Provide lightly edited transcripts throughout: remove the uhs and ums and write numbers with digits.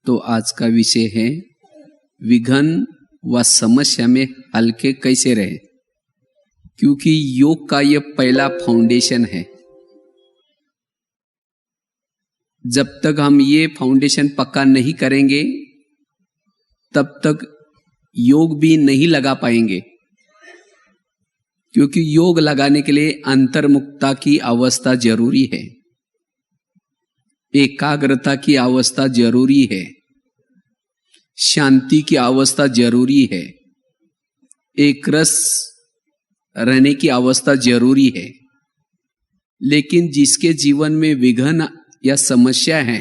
तो आज का विषय है विघ्न व समस्या में हल्के कैसे रहे, क्योंकि योग का यह पहला फाउंडेशन है। जब तक हम ये फाउंडेशन पक्का नहीं करेंगे तब तक योग भी नहीं लगा पाएंगे, क्योंकि योग लगाने के लिए अंतर्मुखता की अवस्था जरूरी है, एकाग्रता की अवस्था जरूरी है, शांति की अवस्था जरूरी है, एक रस रहने की अवस्था जरूरी है। लेकिन जिसके जीवन में विघ्न या समस्या है,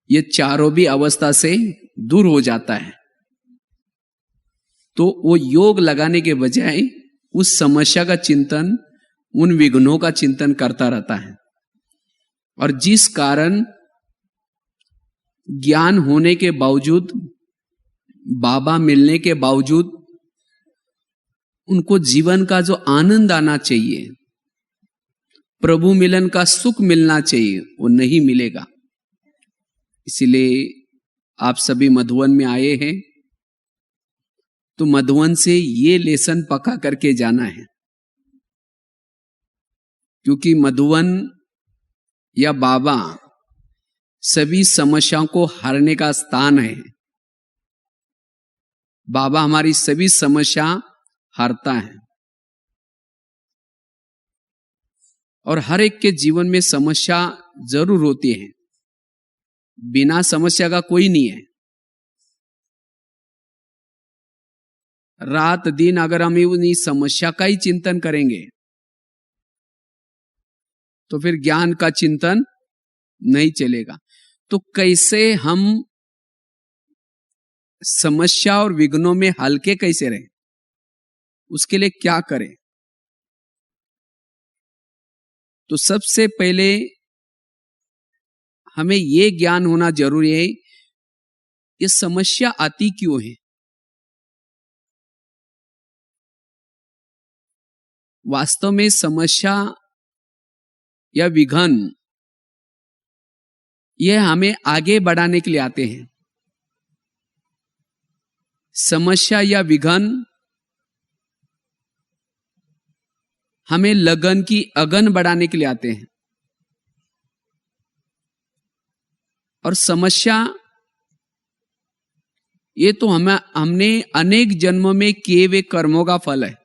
ये चारों भी अवस्था से दूर हो जाता है, तो वो योग लगाने के बजाय उस समस्या का चिंतन, उन विघ्नों का चिंतन करता रहता है। और जिस कारण ज्ञान होने के बावजूद, बाबा मिलने के बावजूद उनको जीवन का जो आनंद आना चाहिए, प्रभु मिलन का सुख मिलना चाहिए, वो नहीं मिलेगा। इसलिए आप सभी मधुवन में आए हैं तो मधुवन से ये लेसन पक्का करके जाना है, क्योंकि मधुवन या बाबा सभी समस्याओं को हरने का स्थान है। बाबा हमारी सभी समस्या हरता है। और हर एक के जीवन में समस्या जरूर होती है, बिना समस्या का कोई नहीं है। रात दिन अगर हम उन्हीं समस्या का ही चिंतन करेंगे तो फिर ज्ञान का चिंतन नहीं चलेगा। तो कैसे हम समस्या और विघ्नों में हल्के कैसे रहें, उसके लिए क्या करें? तो सबसे पहले हमें यह ज्ञान होना जरूरी है, ये समस्या आती क्यों है। वास्तव में समस्या या विघ्न यह हमें आगे बढ़ाने के लिए आते हैं। समस्या या विघ्न हमें लगन की अगन बढ़ाने के लिए आते हैं। और समस्या ये तो हमने अनेक जन्मों में किए हुए कर्मों का फल है।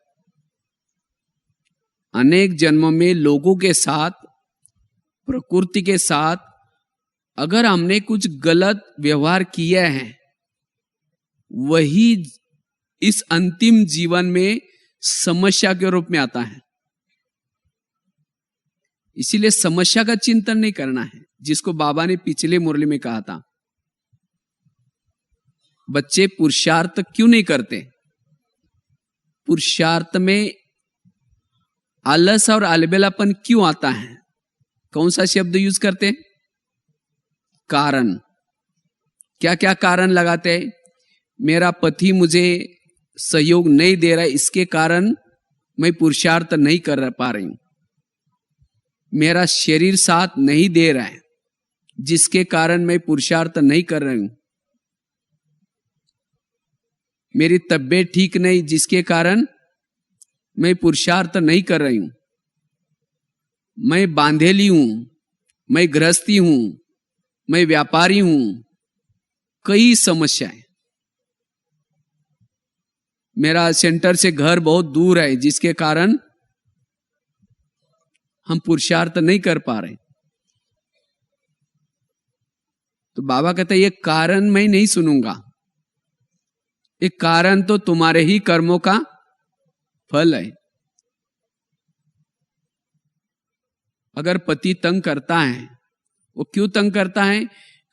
अनेक जन्मों में लोगों के साथ, प्रकृति के साथ अगर हमने कुछ गलत व्यवहार किया है, वही इस अंतिम जीवन में समस्या के रूप में आता है। इसीलिए समस्या का चिंतन नहीं करना है, जिसको बाबा ने पिछले मुरली में कहा था। बच्चे पुरुषार्थ क्यों नहीं करते? पुरुषार्थ में आलस और अलबेलापन क्यों आता है? कौन सा शब्द यूज करते हैं? कारण। क्या क्या कारण लगाते हैं? मेरा पति मुझे सहयोग नहीं दे रहा है, इसके कारण मैं पुरुषार्थ नहीं कर पा रही हूं। मेरा शरीर साथ नहीं दे रहा है, जिसके कारण मैं पुरुषार्थ नहीं कर रही हूं। मेरी तबीयत ठीक नहीं, जिसके कारण मैं पुरुषार्थ नहीं कर रही हूं। मैं बांधेली हूं, मैं गृहस्थी हूं, मैं व्यापारी हूं, कई समस्याएं। मेरा सेंटर से घर बहुत दूर है, जिसके कारण हम पुरुषार्थ नहीं कर पा रहे। तो बाबा कहते हैं ये कारण मैं नहीं सुनूंगा, ये कारण तो तुम्हारे ही कर्मों का फल है। अगर पति तंग करता है, वो क्यों तंग करता है?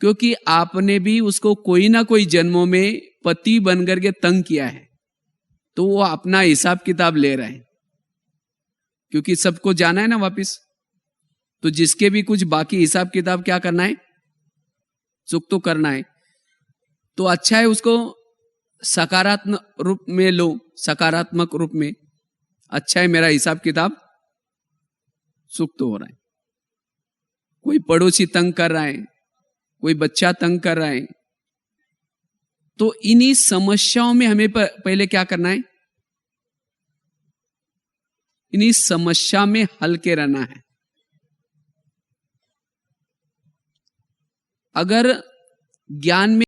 क्योंकि आपने भी उसको कोई ना कोई जन्मों में पति बनकर के तंग किया है, तो वो अपना हिसाब किताब ले रहा है। क्योंकि सबको जाना है ना वापिस, तो जिसके भी कुछ बाकी हिसाब किताब क्या करना है, चुक तो करना है। तो अच्छा है उसको सकारात्मक रूप में लो, सकारात्मक रूप में। अच्छा है मेरा हिसाब किताब चुक तो हो रहा है। कोई पड़ोसी तंग कर रहा है, कोई बच्चा तंग कर रहा है, तो इन्हीं समस्याओं में हमें पहले क्या करना है? इन्हीं समस्या में हल्के रहना है। अगर ज्ञान में